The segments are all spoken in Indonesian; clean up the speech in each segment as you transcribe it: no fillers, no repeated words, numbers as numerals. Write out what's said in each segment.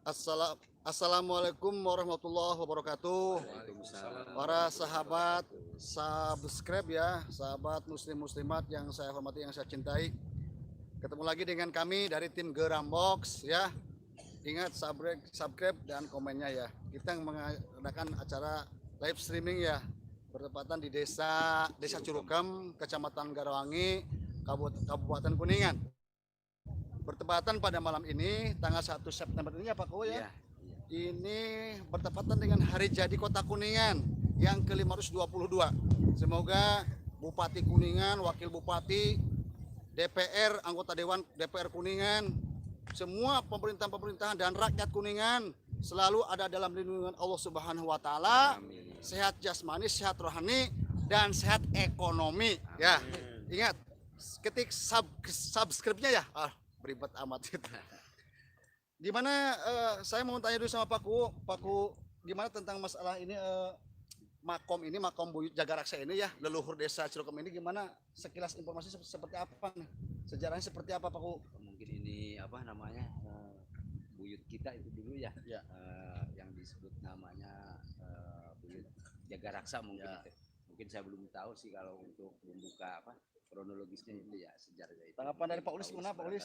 Assalamualaikum warahmatullahi wabarakatuh. Waalaikumsalam. Para sahabat, subscribe ya, sahabat muslim-muslimat yang saya hormati, yang saya cintai. Ketemu lagi dengan kami dari tim Geram Box ya. Ingat subscribe dan komennya ya. Kita mengadakan acara live streaming ya, bertepatan di Desa Curugem, Kecamatan Garawangi, Kabupaten Kuningan. Bertepatan pada malam ini tanggal 1 September ini ya Pak Ko ya. Iya. Ini bertepatan dengan hari jadi Kota Kuningan yang ke-522. Semoga Bupati Kuningan, Wakil Bupati, DPR, anggota Dewan DPR Kuningan, semua pemerintahan dan rakyat Kuningan selalu ada dalam lindungan Allah Subhanahu wa taala. Sehat jasmani, sehat rohani, dan sehat ekonomi. Amin. Ya. Ingat, ketik subscribe-nya ya. Beribet amat itu. Gimana saya mau tanya dulu sama Pak Ku, gimana tentang masalah ini makom Buyut Jagaraksa ini ya, leluhur desa Curugem ini, gimana sekilas informasi seperti apa nih? Sejarahnya seperti apa Pak Ku? Mungkin ini apa namanya buyut kita itu dulu ya, Ya. yang disebut namanya Buyut Jagaraksa mungkin Ya. itu. Mungkin saya belum tahu sih kalau untuk membuka apa kronologisnya itu ya sejarahnya itu. Tanggapan dari Pak Ulis gimana Pak Ulis?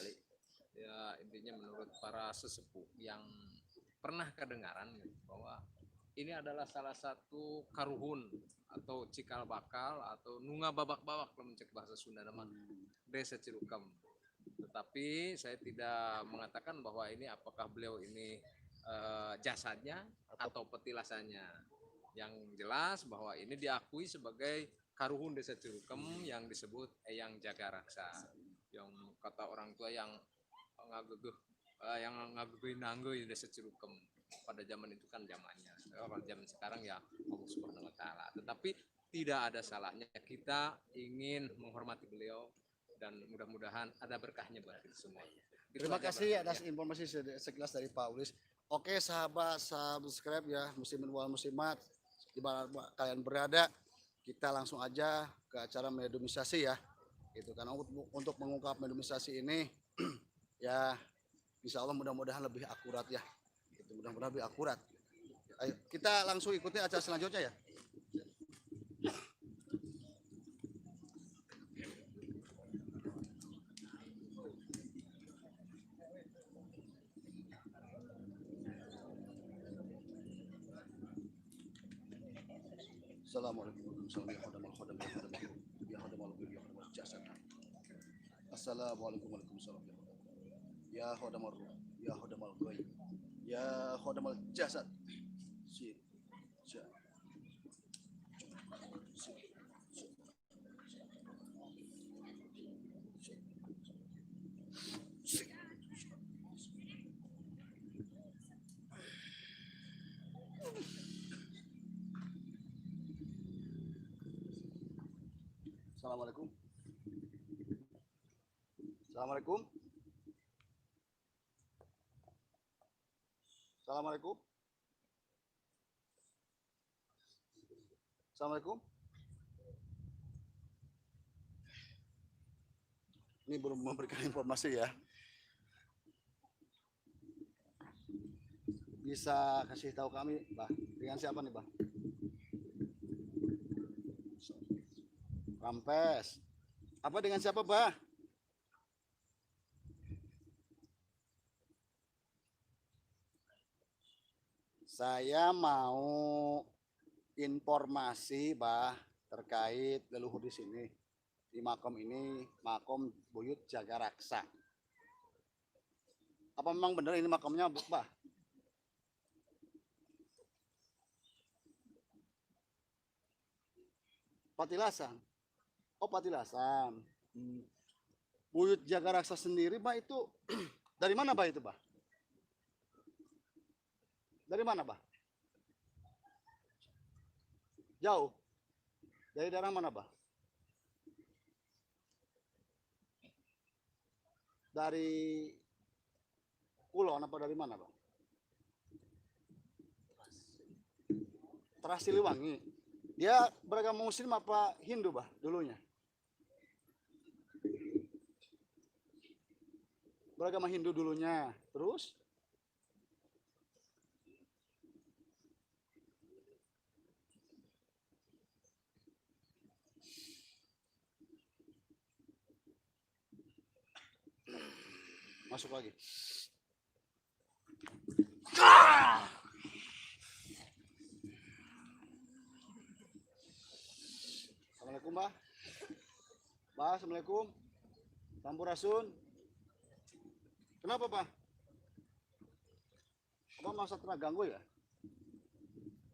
Ya, intinya menurut para sesepuh yang pernah kedengaran bahwa ini adalah salah satu karuhun atau cikal bakal atau nunga babak-babak kalau mencek bahasa Sunda nama Desa Curugem. Tetapi saya tidak mengatakan bahwa ini apakah beliau ini jasadnya atau petilasannya. Yang jelas bahwa ini diakui sebagai karuhun Desa Curugem yang disebut Eyang Jagaraksa. Yang kata orang tua yang ngageguh nanggo di Desa Curugem pada zaman itu kan zamannya. Kalau zaman sekarang ya Allah Subhanahu wa taala. Tetapi tidak ada salahnya kita ingin menghormati beliau dan mudah-mudahan ada berkahnya buat kita semua. Terima kasih atas informasi sekilas dari Pak Ulis. Oke sahabat subscribe ya, muslimin wal muslimat di mana kalian berada, kita langsung aja ke acara mediumisasi ya. Itu kan untuk mengungkap mediumisasi ini ya, insya Allah mudah-mudahan lebih akurat ya. Itu mudah-mudahan lebih akurat. Ayo kita langsung ikuti acara selanjutnya ya. Assalamualaikum warahmatullahi wabarakatuh. Assalamualaikum warahmatullahi wabarakatuh. Ya khodamal ruh, ya khodamal ghaib, ya khodamal jasad. Assalamualaikum. Assalamualaikum. Assalamualaikum. Assalamualaikum. Ini belum memberikan informasi ya. Bisa kasih tahu kami, Bah, dengan siapa nih, Bah? Rampes. Apa dengan siapa, Bah? Saya mau informasi, Bah, terkait leluhur di sini. Di makom ini, makom Buyut Jagaraksa. Apa memang benar ini makomnya, Bah? Patilasan. Oh, Patilasan. Buyut Jagaraksa sendiri, Bah, itu dari mana, Bah, itu, Bah? Dari mana, Bah? Jauh. Dari daerah mana, Bah? Dari Kulon apa dari mana, Bah? Trasiliwangi. Dia beragama Muslim apa Hindu, Bah, dulunya? Beragama Hindu dulunya. Terus masuk lagi. Assalamualaikum, Bah. Bah, assalamualaikum. Sampurasun. Kenapa, Pak? Apa masa terganggu ya?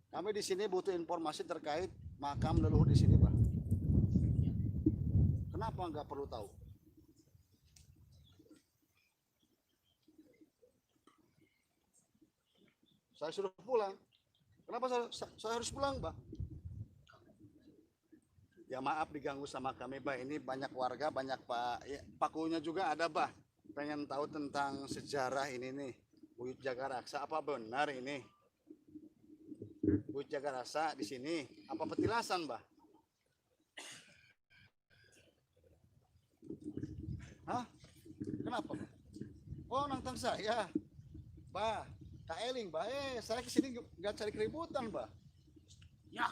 Kami di sini butuh informasi terkait makam leluhur di sini, Pak. Kenapa nggak perlu tahu? Saya suruh pulang. Kenapa saya harus pulang, Pak? Ya maaf diganggu sama kami, Pak. Ini banyak warga, banyak Pak. Ya, pakunya juga ada, Pak. Pengen tahu tentang sejarah ini nih. Buyut Jagaraksa, apa benar ini? Buyut Jagaraksa di sini. Apa petilasan, Pak? Hah? Kenapa, Pak? Oh, nantang saya. Bah, Kak Eling, Bah. Saya kesini nggak cari keributan, Bah. Ya.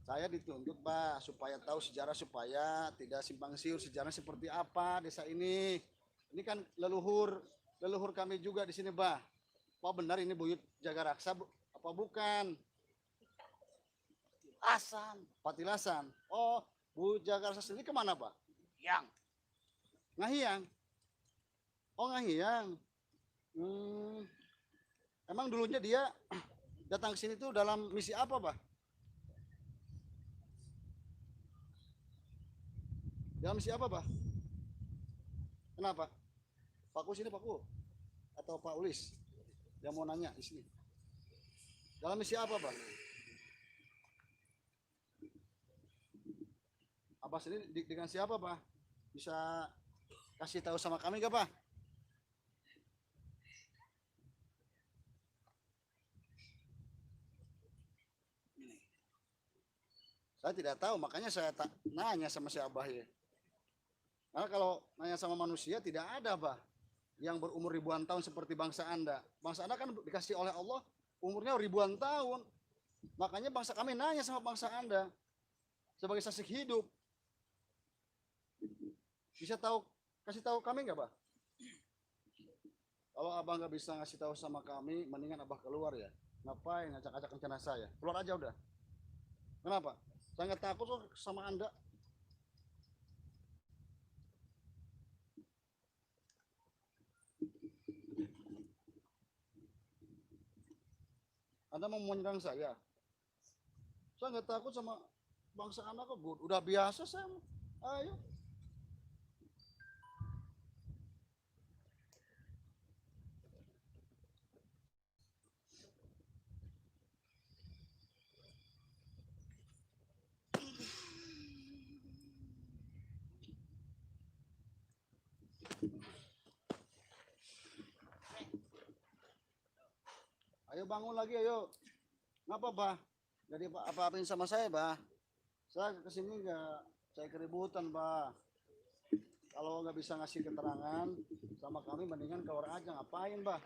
Saya dituntut, Pak, supaya tahu sejarah, supaya tidak simpang siur sejarah seperti apa desa ini. Ini kan leluhur kami juga di sini, Pak. Apa benar ini Buyut Jagaraksa apa bukan? Patilasan. Oh, Buyut Jagaraksa sendiri kemana, Pak? Yang. Ngahiyang. Oh, Ngahiyang. Emang dulunya dia datang ke sini tuh dalam misi apa, Pak? Dalam misi apa, Pak? Kenapa? Pakku sini, Pakku. Atau Pak Ulis yang mau nanya di sini. Dalam misi apa, Pak? Abah sini dengan siapa, Pak? Bisa kasih tahu sama kami gak, Pak? Saya tidak tahu, makanya saya nanya sama si Abah ya. Karena kalau nanya sama manusia tidak ada, Bah, yang berumur ribuan tahun seperti bangsa Anda. Bangsa Anda kan dikasih oleh Allah umurnya ribuan tahun. Makanya bangsa kami nanya sama bangsa Anda sebagai saksi hidup. Bisa kasih tahu kami nggak, Bah? Kalau Abah nggak bisa ngasih tahu sama kami, mendingan Abah keluar ya. Ngapain ngacak-ngacak rencana saya? Keluar aja udah. Kenapa? Saya nggak takut kok sama Anda. Anda mau menyerang saya? Saya nggak takut sama bangsa anak kok. Udah biasa saya. Ayo. Ayo bangun lagi, ayo. Ngapa, Bah? Jadi apa-apain sama saya, Bah? Saya kesini nggak saya keributan, Bah. Kalau nggak bisa ngasih keterangan sama kami, mendingan keluar aja. Ngapain, Bah?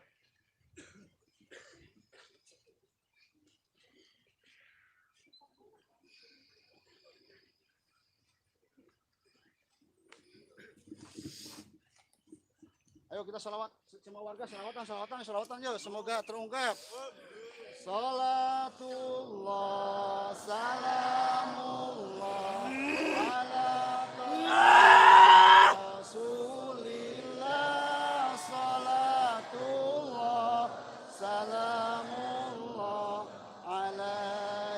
Ayo kita salawat, semua warga salawatan yuk. Semoga terungkap. Salatullah, salamullah, ala Rasulillah. Salatullah, salamullah, ala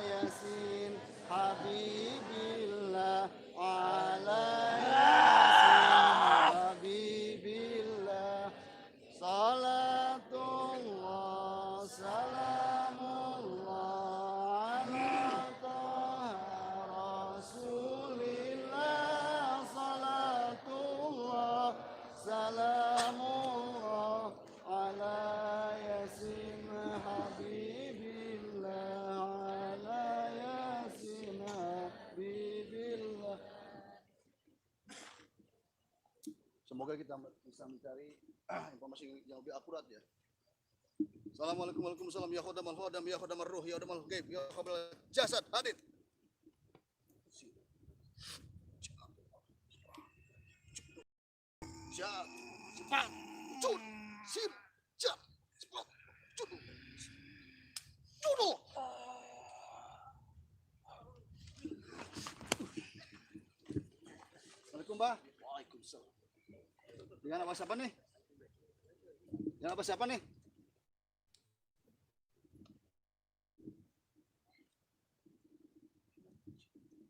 Yasin Habibillah, ala Yasin Habibillah. Salatullah, salamullah, ala Taha Rasulillah. Salatullah, salamullah, ala Yasin Habibillah, ala Yasin Habibillah. Semoga kita bisa mencari informasi yang lebih akurat ya. Assalamualaikum warahmatullahi wabarakatuh. Ya khodamal khodam, ya khodamal ruh, ya khodamal gaib, ya khodamal jasad. Hadid. Siap. Cepat. Cut. Sip. Siap. Cepat. Cut. Judo. Assalamualaikum, Mbah. Waalaikumsalam. Dengan apa siapa nih? Dengan apa siapa nih?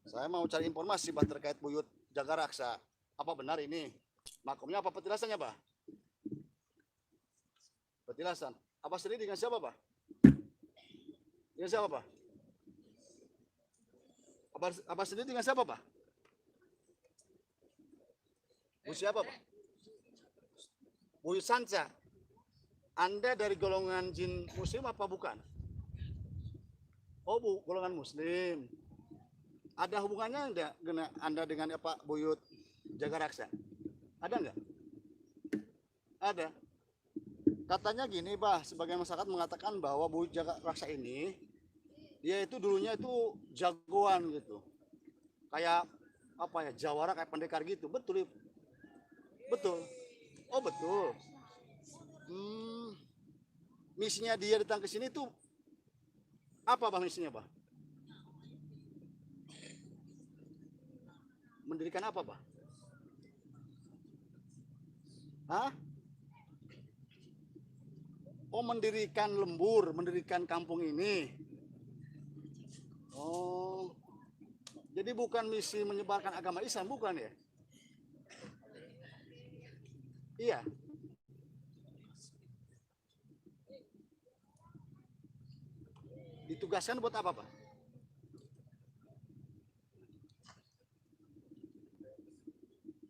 Saya mau cari informasi Bah terkait buyut Jaga Raksa. Apa benar ini? Makamnya apa petilasannya, Bah? Petilasan. Apa sendiri dengan siapa, Bah? Dengan siapa, Bah? Apa sendiri dengan siapa, Bah? Bu siapa, Bah? Buyut Sanca. Anda dari golongan jin muslim apa bukan? Oh, Bu, golongan muslim. Ada hubungannya enggak Anda dengan apa buyut Jaga Raksa? Ada enggak? Ada. Katanya gini, Bah, sebagian masyarakat mengatakan bahwa buyut Jaga Raksa ini dia itu dulunya itu jagoan gitu. Kayak apa ya? Jawara kayak pendekar gitu. Betul, Ibu? Betul. Oh, betul. Misinya dia datang ke sini tuh apa, Bang, misinya, Bah? Mendirikan apa, Bah? Hah? Oh, mendirikan lembur, mendirikan kampung ini. Oh, jadi bukan misi menyebarkan agama Islam, bukan ya? Iya. Ditugaskan buat apa, Pak?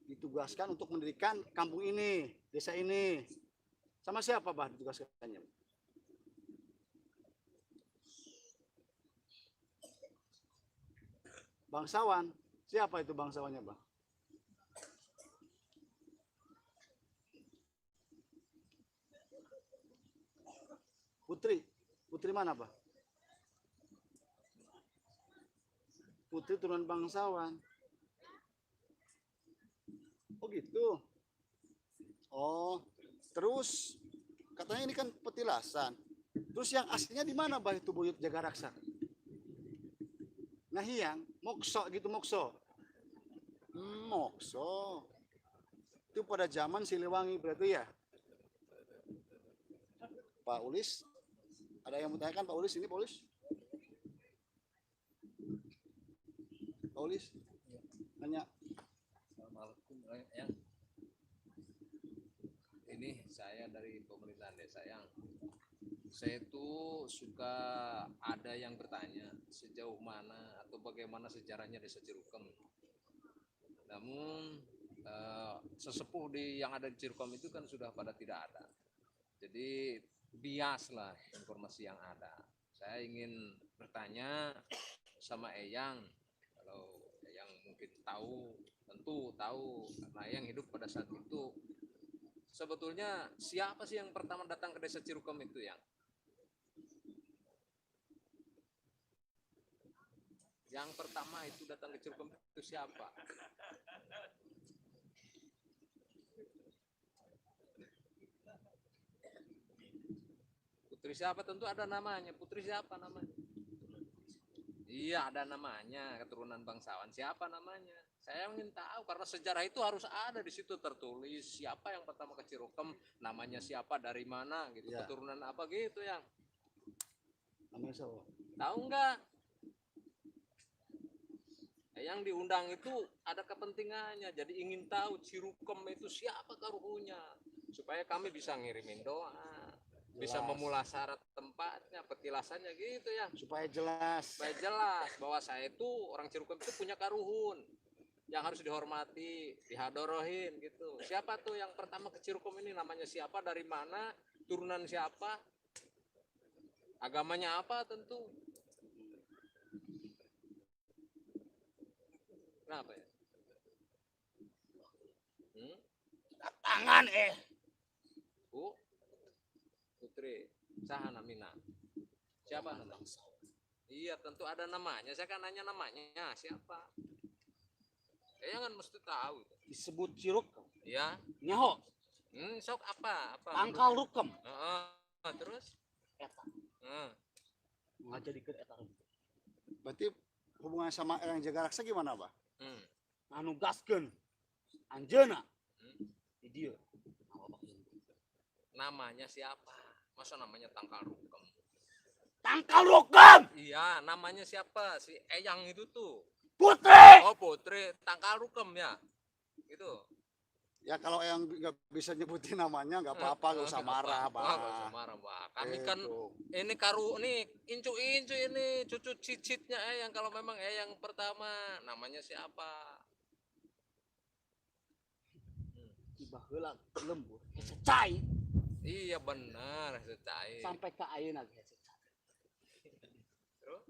Ditugaskan untuk mendirikan kampung ini, desa ini. Sama siapa, Bah, ditugaskannya? Bangsawan. Siapa itu bangsawannya, Bah? Putri. Putri mana, Bah? Putri turunan bangsawan. Oh gitu. Oh, terus katanya ini kan petilasan. Terus yang aslinya di mana, Bah, itu buyut Jaga Raksa? Nah, yang mokso gitu, mokso. Mokso. Itu pada zaman Siliwangi berarti ya? Pak Ulis, ada yang bertanyakan Pak Ulis ini, Pak Ulis? Pak Ulis, tanya. Assalamualaikum, Yang. Ini saya dari pemerintahan desa, Yang. Saya itu suka ada yang bertanya sejauh mana atau bagaimana sejarahnya desa Cirukem. Namun sesepuh yang ada di Cirukem itu kan sudah pada tidak ada. Jadi biaslah informasi yang ada. Saya ingin bertanya sama Eyang, kalau Eyang mungkin tahu, tentu tahu karena Eyang hidup pada saat itu. Sebetulnya siapa sih yang pertama datang ke desa Cirukem itu, Yang? Yang pertama itu datang ke Cirukem itu siapa? Putri siapa? Tentu ada namanya. Putri siapa namanya? Iya, ada namanya, keturunan bangsawan. Siapa namanya? Saya ingin tahu karena sejarah itu harus ada di situ tertulis siapa yang pertama ke Cirukem, namanya siapa, dari mana gitu, Ya. keturunan apa gitu, Yang. Namanya siapa? Tahu nggak? Yang diundang itu ada kepentingannya, jadi ingin tahu Cirukem itu siapa karuhunya, supaya kami bisa ngirimin doa, bisa memulai syarat tempatnya, petilasannya gitu, ya. Supaya jelas. Supaya jelas bahwa saya itu orang Cirukem itu punya karuhun yang harus dihormati, dihadorohin gitu. Siapa tuh yang pertama ke Cirukem ini, namanya siapa, dari mana, turunan siapa, agamanya apa tentu. Kenapa ya? Tangan Bu, Putri, Sahana Mina. Siapa namanya? Iya, tentu ada namanya. Saya kan nanya namanya siapa. Kayaknya kan mesti tahu. disebut Ciruk. Ya. nyaho Sok apa? tangkal rukem Heeh. Terus? eta Heeh. ngajadikeun eta Berarti hubungan sama yang jaga raksa gimana, Bah? Hmm. nganugaskeun anjeunna di dieu Namanya siapa? Masa namanya Tangkal Rukem? tangkal rukem Iya, namanya siapa? Si Eyang itu tuh. putri Oh, Putri Tangkal Rukem ya. Gitu. Ya kalau yang nggak bisa nyebutin namanya nggak apa-apa, nggak usah marah, Wah, nggak usah Bah. marah, Pak. Kami kan Gitu. ini incu-incu ini cucu cicitnya Eyang kalau memang Eyang pertama namanya siapa? tiba heula lembur secai Iya benar, secai. sampai ke ayeuna ge secai Terus?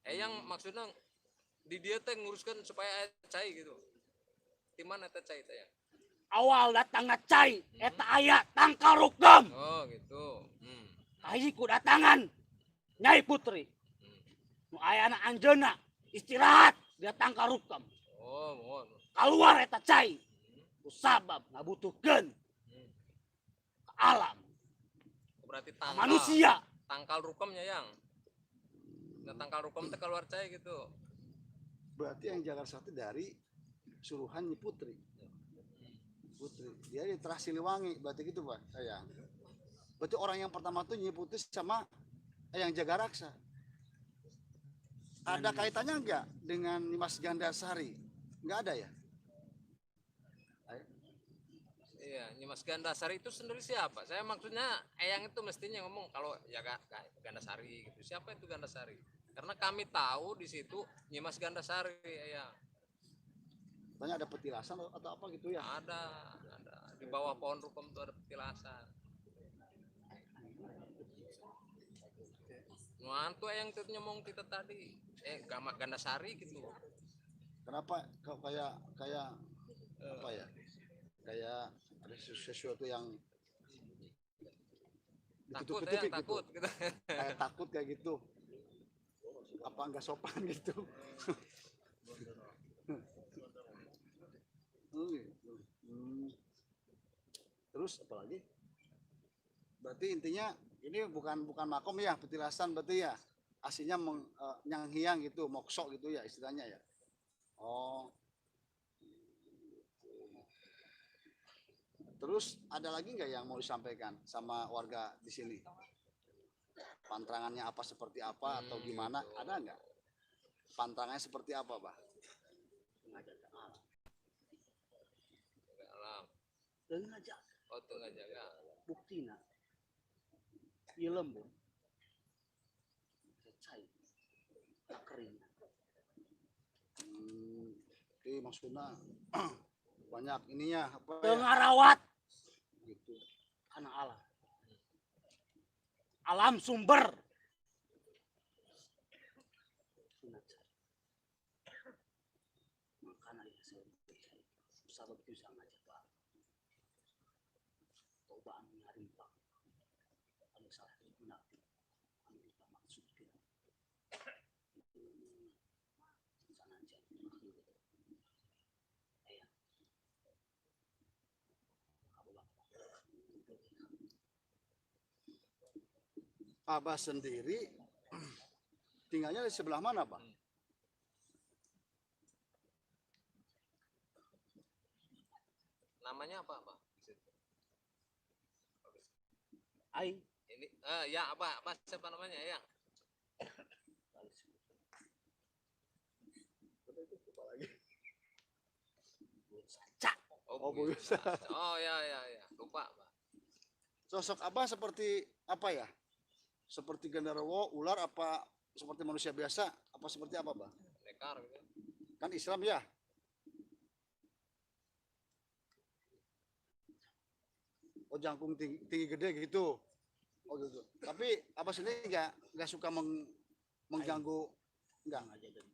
Eyang maksudnya di dia teh nguruskan supaya cai gitu. Di mana teh cai teh ya? awal datang cai eta aya tangkal rukem Oh gitu. kahiji ku datangan Nyai Putri nu ayana anjeunna istirahat dia tangkal rukem Oh, mohon. keluar eta cai ku sabab ngabutuhkeun ke alam Berarti ke tangkal. manusia Tangkal rukomnya yang. Nah, tangkal rukom teh keluar cai gitu. Berarti yang jaga raksa itu dari suruhan Nyi Putri. Dia di Terah Siliwangi, berarti gitu, Pak. Eyang. Berarti orang yang pertama tuh Nyi Putri sama yang jaga raksa. Ada kaitannya enggak dengan Nimas Gandasari? Enggak ada ya? Iya, Nyimas Gandasari itu sendiri siapa? Saya maksudnya Eyang itu mestinya ngomong kalau ya Gandasari gitu. Siapa itu Gandasari? Karena kami tahu di situ Nyimas Gandasari Eyang. Tanya ada petilasan atau apa gitu ya? Ada. Di bawah pohon rukom itu ada petilasan. Nuantu Eyang itu ngomong kita tadi. Gandasari gitu. Kenapa kau kayak apa ya? Kayak ada sesuatu yang Takut ditutup-tutupi Eyang, gitu. takut gitu. Kayak takut kayak gitu. Apa enggak sopan gitu? Oh, gitu. Terus apa lagi? Berarti intinya ini bukan makom ya, petilasan berarti ya. Aslinya nyanghiang gitu, moksok gitu ya istilahnya ya. Oh. Terus ada lagi nggak yang mau disampaikan sama warga di sini? Pantangannya apa seperti apa atau gimana? Ada nggak? Pantangannya seperti apa, Pak? Alam. tengah jaga Oh, tengah jaga. buktina ieu lembur secai kering Oke, maksudnya banyak ininya apa ya? tengah rawat Gitu. kana alam sumber makana ya sabab itu sangat cepat cobaan nyarimpang anu salah digunakan anu dimaksudkeun sanajan aya Abah sendiri tinggalnya di sebelah mana, Pak? Namanya apa, Pak? aing Ini ya apa siapa namanya ya? cak Oh, Buyusa. Oh ya. Lupa, Pak. Sosok Abah seperti apa ya? Seperti genderuwo, ular apa seperti manusia biasa? Apa seperti apa, Bang? Nekar gitu. Kan Islam ya? Oh, jangkung tinggi gede gitu. Oh gitu. Tapi apa sendiri nggak suka mengganggu, enggak? aja dan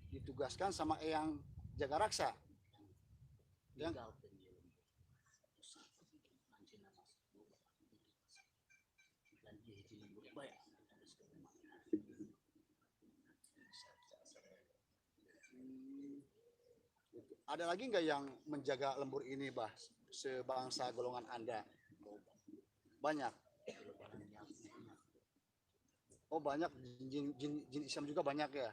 Ditugaskan sama Eyang Jaga Raksa. Yang Ada lagi nggak yang menjaga lembur ini, Bah? Sebangsa golongan Anda? Banyak. Oh banyak, jin Islam juga banyak ya.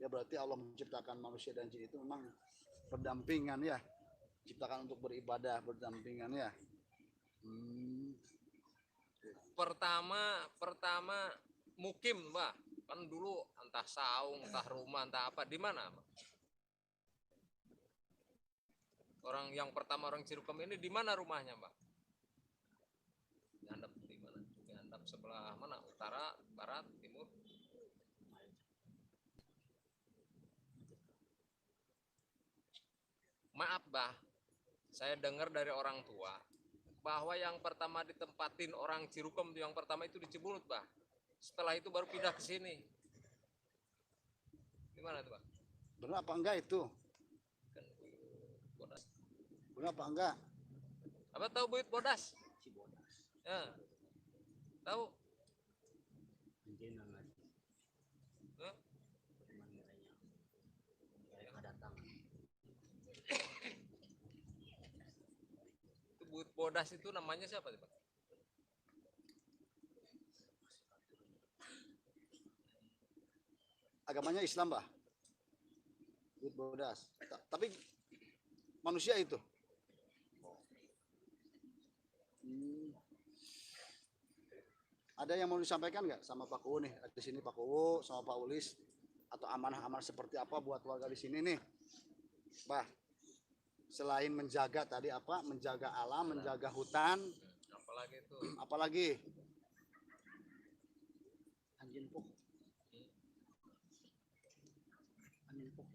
Ya berarti Allah menciptakan manusia dan jin itu memang berdampingan ya. Ciptakan untuk beribadah, berdampingan ya. Pertama mukim, Mbak. Kan dulu entah saung, entah rumah, entah apa, di mana, Mbak? Orang yang pertama orang Cirukem ini di mana rumahnya, Mbak? Dihandap di mana? Dihandap sebelah mana? Utara, barat, timur? Maaf, Bah. Saya dengar dari orang tua bahwa yang pertama ditempatin orang Cirukem yang pertama itu di Cibulut, Bah. Setelah itu baru pindah ke sini. Gimana tuh, Pak? Benar apa enggak itu? Kan Bodas. Benar apa enggak? Apa tahu Buyut Bodas? Ya. Tahu? Hah? Itu Buyut Bodas itu namanya siapa, Pak? Agamanya Islam, Bah. Bodas. Tapi manusia itu. Ada yang mau disampaikan nggak sama Pak Kuwu nih? Di sini Pak Kuwu sama Pak Ulis atau amanah-amanah seperti apa buat warga di sini nih, Bah? Selain menjaga tadi apa? Menjaga alam, menjaga hutan. Apalagi itu? Apalagi? Anjing pok. Anjing pok.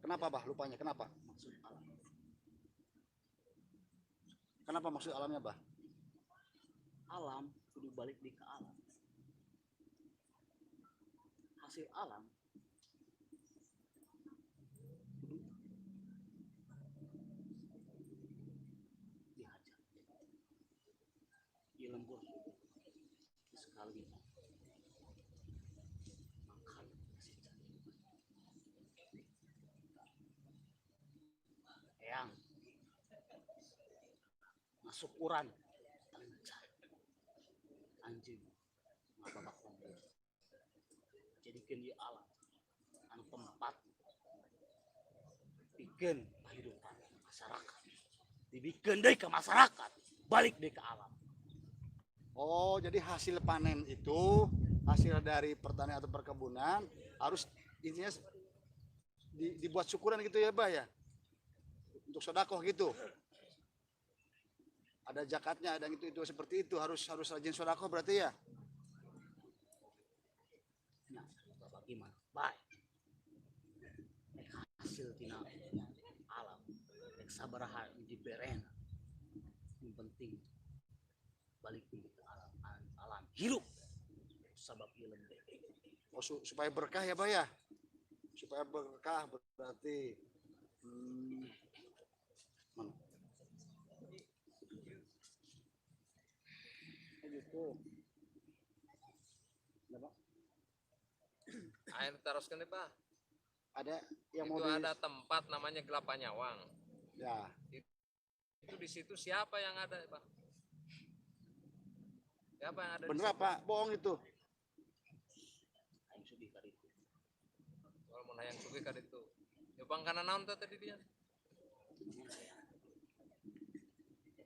Kenapa, Bah? Lupanya kenapa? Maksud alam. Kenapa maksud alamnya, Bah? Alam kudu balik di ke alam. Hasil alam kudu dihajar. Di lembur sekali makan eyang masuk uran anjing ngababak lembur jadikan di alam anu tempat bikin kehidupan masyarakat dibikin deh ke masyarakat balik deh ke alam. Oh, jadi hasil panen itu, hasil dari pertanian atau perkebunan harus intinya dibuat syukuran gitu ya, Bah ya? Untuk sedekah gitu. Ada zakatnya, ada itu seperti itu, harus rajin sedekah berarti ya? Nah, bagaimana? Baik. Hasil tina alam, sabaraha diberen. Yang penting balik ke alam hirup sabab ilmu. Oh, supaya berkah ya, Bah ya? Supaya berkah berarti mana? Gitu. Air teruskan nih, Pak. Ada yang Itu mau ada tempat namanya Gelapa Nyawang. Ya. Itu di situ siapa yang ada, Pak? Siapa yang ada? Bener apa? Bohong itu. Aing sugih ka ditu. Kalau mau yang sugih kan itu. Ya Bang karena naon tadi dia?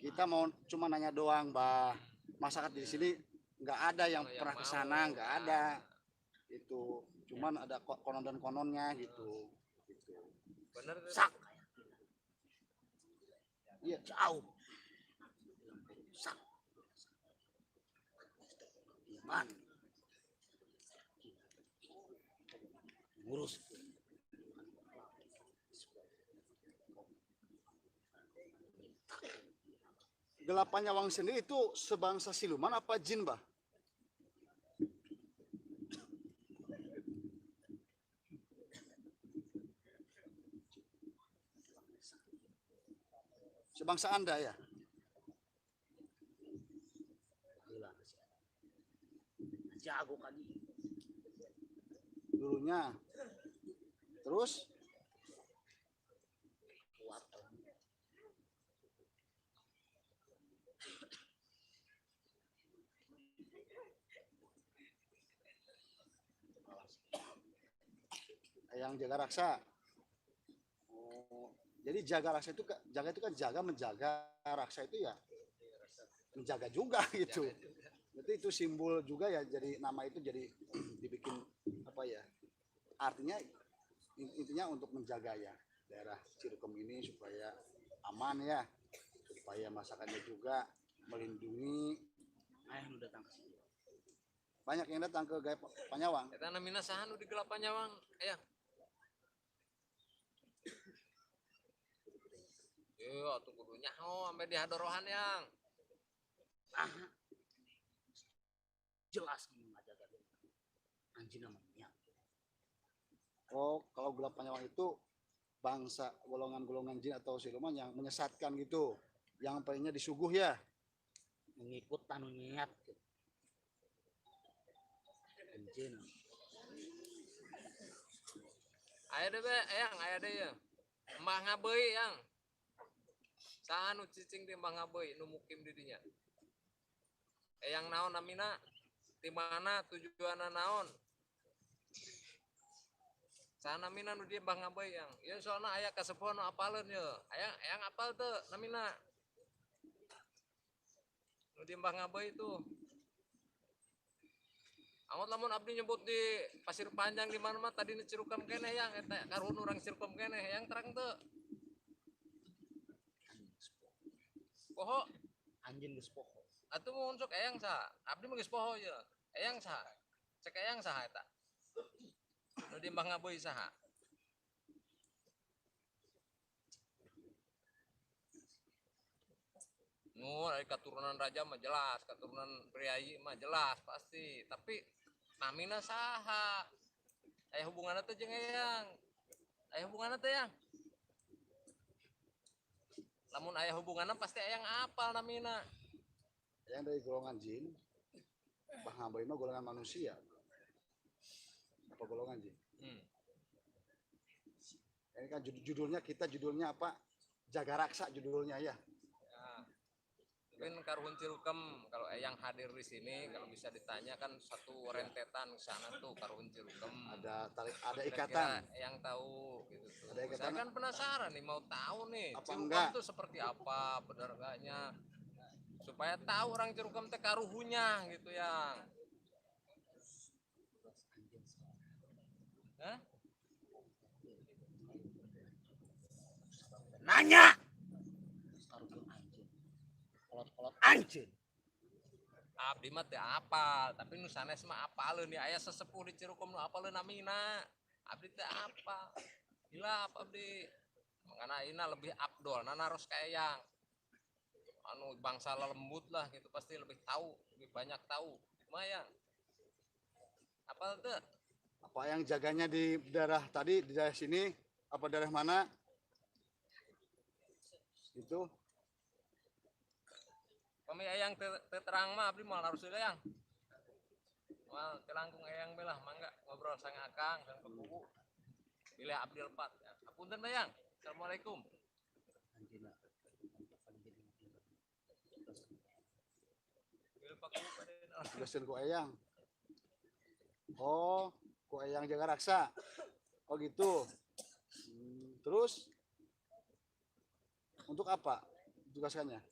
Kita mau cuma nanya doang, Bah. Masyarakat di sini nggak ada yang pernah ke sana, nggak ada. Itu cuman ada konon dan kononnya gitu. Bener Sak. Iya. Jauh. Sak. Iman. Ngurus. Gelapa Nyawang sendiri itu sebangsa siluman apa jin, Bah? Sebangsa Anda ya? Jago kan Dulunya. Terus Eyang jaga raksa. Oh, jadi jaga raksa itu jaga itu kan jaga menjaga, raksa itu ya menjaga juga gitu. Berarti itu simbol juga ya, jadi nama itu jadi dibikin apa ya? Artinya intinya untuk menjaga ya daerah Cirukem ini supaya aman ya, supaya masakannya juga melindungi. Ayah nu datang ke sini. Banyak yang datang ke Gaya Panyawang. Eta namina saha nu di Gelap Panyawang? Aya. Yo atuh kudu nyaho sampai di hadorohan yang. Ah, jelas nu ngajaga anjeunna mah nya. Oh, kalau Gelap Panyawang itu bangsa golongan-golongan jin atau siluman yang menyesatkan gitu, yang pengennya disuguh ya. Mengikut tanu niat. Anjeun. Aya deh be, eyang aya deh ya. Embah ngabeui yang. Saha nu cicing di embah ngabeui nu mukim di dinya? Eyang naon namina? Di mana tujuanna naon? Saha namina nu di embah ngabeui yang. Ieu soalna aya kasepuh nu apaleun ye. Eyang apal teu namina? Nu di embah ngabeui itu. Amat lamun abdi nyebut di Pasir Panjang di mana mah tadi di Cirukem keneh yang eta karuhun urang Cirukem keneh yang terang teu. Poho Anjeun geus poho. atuh mun sok eyang saha? Abdi mah geus poho ye. Eyang saha? Cek eyang saha eta? Nu di embah ngabeui saha? Dari keturunan raja mah jelas, keturunan priayi mah jelas pasti. Tapi namina saha? Aya hubunganna teh jeung eyang. Aya hubunganna teh yang. Lamun aya hubunganna pasti eyang apal namina. Yang dari golongan jin, Bang Ngabeui mah golongan manusia. Apa golongan jin? Ini kan judulnya judulnya apa? Jaga Raksa judulnya ya. Mungkin karuhun Cirukem kalau eyang hadir di sini kalau bisa ditanya kan satu rentetan ke sana tuh karuhun Cirukem. Ada ikatan. Eyang tahu gitu tuh. Ada ikatan. Saya kan penasaran nih mau tahu nih Apa Cirukem enggak? tuh seperti apa benar enggaknya. Supaya tahu orang Cirukem teh karuhunya gitu yang. Hah? Nanya. Karuhun anjeun. Kolot-kolot anjeun. Abdi mah teu apal, tapi nu sanes mah apaleun ya aya sesepuh di Cirukem nu apaleun namina. Abdi teu apal. Hilap abdi. Mangana ayeuna lebih abdol naros ka eyang. Anu bangsa lembut lah gitu pasti lebih tahu, lebih banyak tahu. Lumayan. Apal teu? Apa yang jaganya di daerah tadi, di daerah sini, apa daerah mana? Itu Kami eyang terang mah abdi moal harus eyang. Moal telangkung eyang belah mangga ngobrol sang Akang sang Kuku. Bila abdi lepat. Apunten eyang. Assalamualaikum. Anjeunna. Bila Pak Kuku pada tugasan ku Eyang. Oh, ku Eyang jaga raksa. Oh gitu. Terus untuk apa tugaskannya?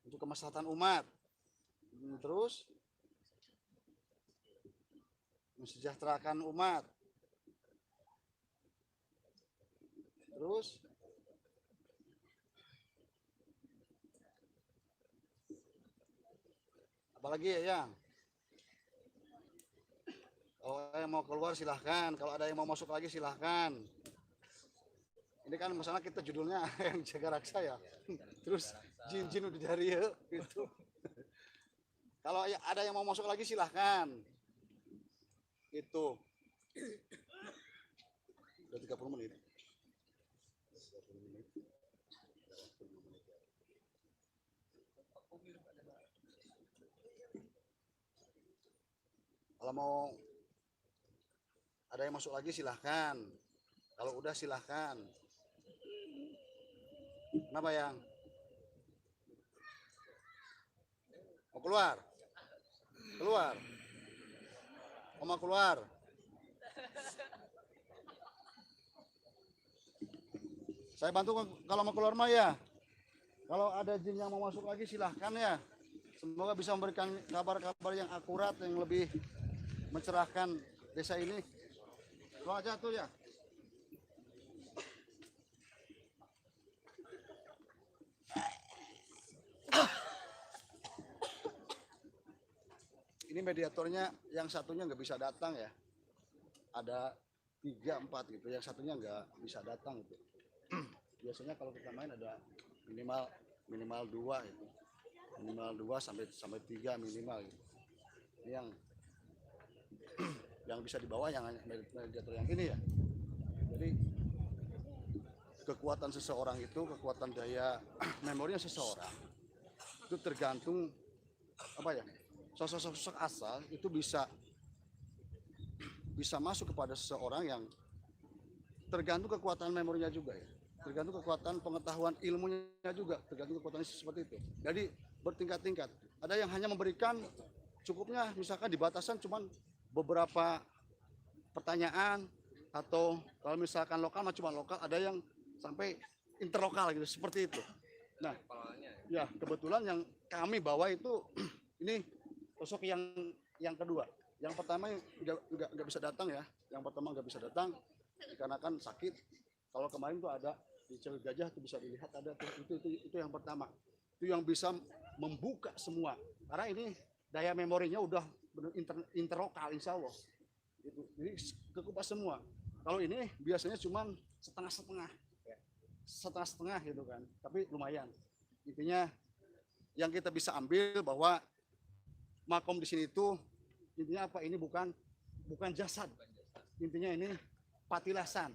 Untuk kemaslahatan umat. Terus mensejahterakan umat. Terus apalagi ya yang kalau ada yang mau keluar silahkan, kalau ada yang mau masuk lagi silahkan. Ini kan masalah kita judulnya yang jaga raksa ya. Terus jin-jin udah dari ya gitu. Kalau ada yang mau masuk lagi silahkan. Itu udah 30 menit. Kalau mau ada yang masuk lagi silahkan. Kalau udah silahkan. Kenapa yang mau keluar? Keluar. Oma keluar. Saya bantu kalau mau keluar mah ya. Kalau ada jin yang mau masuk lagi silahkan ya. Semoga bisa memberikan kabar-kabar yang akurat, yang lebih mencerahkan desa ini. Lo aja tuh ya. Ini mediatornya, yang satunya nggak bisa datang ya. Ada 3, 4 gitu. Yang satunya nggak bisa datang gitu. Biasanya kalau kita main ada minimal 2 itu. Minimal 2 sampai 3 minimal gitu. Ini yang bisa dibawa yang mediator yang ini ya. Jadi kekuatan seseorang itu, kekuatan daya memorinya seseorang itu tergantung apa ya, sosok-sosok asal itu bisa masuk kepada seseorang yang tergantung kekuatan memorinya juga ya, tergantung kekuatan pengetahuan ilmunya juga, tergantung kekuatannya seperti itu. Jadi bertingkat-tingkat. Ada yang hanya memberikan cukupnya misalkan di batasan cuman beberapa pertanyaan, atau kalau misalkan lokal mah cuma lokal, ada yang sampai interlokal gitu seperti itu. Nah, ya kebetulan yang kami bawa itu ini sosok yang kedua. Yang pertama nggak bisa datang ya. Yang pertama nggak bisa datang dikarenakan sakit. Kalau kemarin tuh ada di Cewek Gajah tuh bisa dilihat ada tuh, itu yang pertama. Itu yang bisa membuka semua. Karena ini daya memorinya udah interlokal insya Allah. Jadi kekupas semua. Kalau ini biasanya cuma setengah-setengah gitu kan, tapi lumayan. Intinya yang kita bisa ambil bahwa makom di sini itu intinya apa? Ini bukan jasad. Intinya ini patilasan.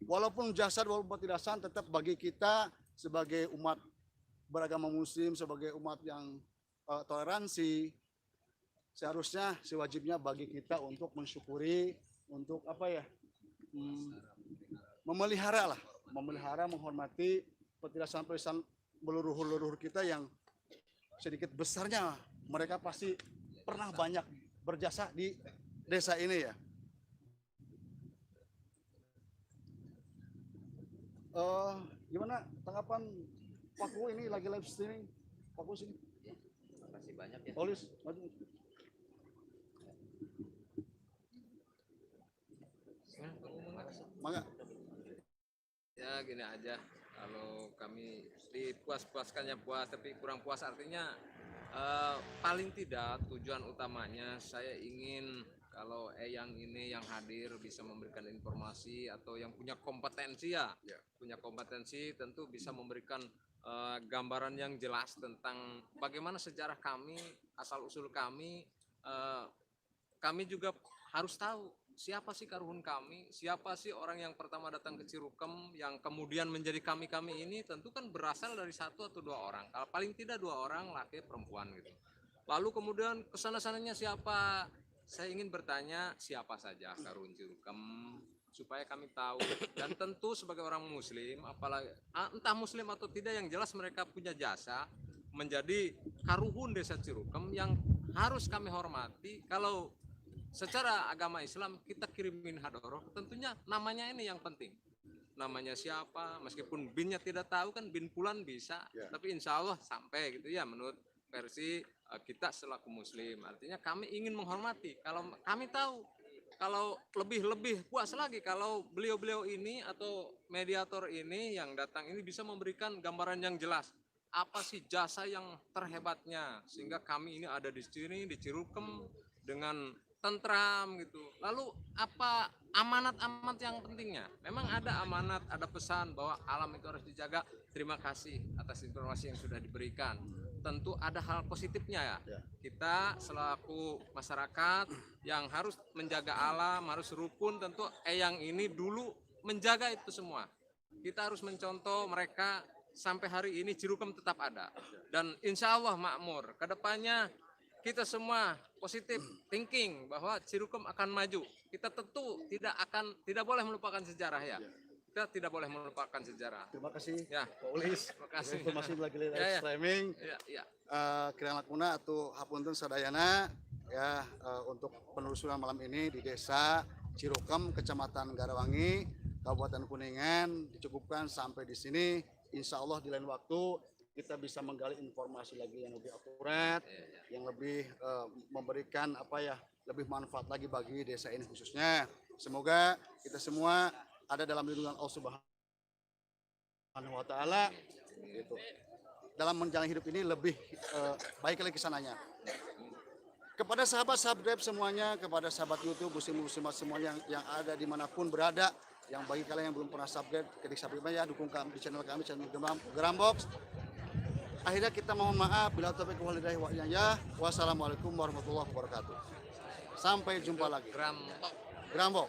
Walaupun jasad, walaupun patilasan, tetap bagi kita sebagai umat beragama Muslim, sebagai umat yang toleransi, seharusnya sewajibnya bagi kita untuk mensyukuri, untuk apa ya, memelihara, menghormati petilasan-petilasan leluhur kita yang sedikit besarnya mereka pasti pernah banyak berjasa di desa ini ya. Gimana tanggapan Pak Ku ini lagi live streaming? Pak Ku sini. Makasih banyak ya. Polis, maju. Mangga. Ya gini aja, kalau kami dipuas-puaskannya puas, tapi kurang puas artinya paling tidak tujuan utamanya saya ingin kalau yang ini yang hadir bisa memberikan informasi atau yang punya kompetensi punya kompetensi tentu bisa memberikan gambaran yang jelas tentang bagaimana sejarah kami, asal usul kami. Kami juga harus tahu siapa sih karuhun kami, siapa sih orang yang pertama datang ke Cirukem yang kemudian menjadi kami ini, tentu kan berasal dari 1 atau 2 orang, kalau paling tidak 2 orang, laki perempuan gitu. Lalu kemudian kesana-sananya siapa, saya ingin bertanya siapa saja karuhun Cirukem supaya kami tahu. Dan tentu sebagai orang Muslim, apalagi entah Muslim atau tidak, yang jelas mereka punya jasa menjadi karuhun desa Cirukem yang harus kami hormati. Kalau secara agama Islam kita kirimin hadoroh, tentunya namanya ini yang penting. Namanya siapa, meskipun binnya tidak tahu kan, bin Pulan bisa, tapi insya Allah sampai gitu ya menurut versi kita selaku Muslim. Artinya kami ingin menghormati. Kalau kami tahu, kalau lebih puas lagi kalau beliau-beliau ini atau mediator ini yang datang ini bisa memberikan gambaran yang jelas. Apa sih jasa yang terhebatnya sehingga kami ini ada di sini di Cirukem dengan tentram gitu. Lalu apa amanat-amanat yang pentingnya? Memang ada amanat, ada pesan bahwa alam itu harus dijaga. Terima kasih atas informasi yang sudah diberikan. Tentu ada hal positifnya ya. Kita selaku masyarakat yang harus menjaga alam, harus rukun, tentu yang ini dulu menjaga itu semua. Kita harus mencontoh mereka sampai hari ini Cirukem tetap ada. Dan insya Allah makmur. Kedepannya kita semua positif thinking bahwa Cirukem akan maju. Kita tentu tidak boleh melupakan sejarah ya. Kita tidak boleh melupakan sejarah. Terima kasih ya. Pak Ulis. Terima kasih. Informasi lagi live streaming. Ya. Kirang lakuna atau hapunten sadayana. ya untuk penelusuran malam ini di Desa Cirukem, Kecamatan Garawangi, Kabupaten Kuningan dicukupkan sampai di sini. Insya Allah di lain waktu kita bisa menggali informasi lagi yang lebih akurat, yang lebih memberikan lebih manfaat lagi bagi desa ini khususnya. Semoga kita semua ada dalam lindungan Allah Subhanahu wa Ta'ala, gitu. Dalam menjalani hidup ini lebih baik lagi kesananya. Kepada sahabat-sahabat semuanya, kepada sahabat YouTube, muslim-muslimat semuanya yang ada dimanapun berada, yang bagi kalian yang belum pernah subscribe, ketik subscribe ya, dukung kami di channel Gerambox. Akhirnya kita mohon maaf bila taufiq wal hidayah wa hidayah. Wassalamualaikum warahmatullahi wabarakatuh. Sampai jumpa lagi. Gerampok. Gerambox.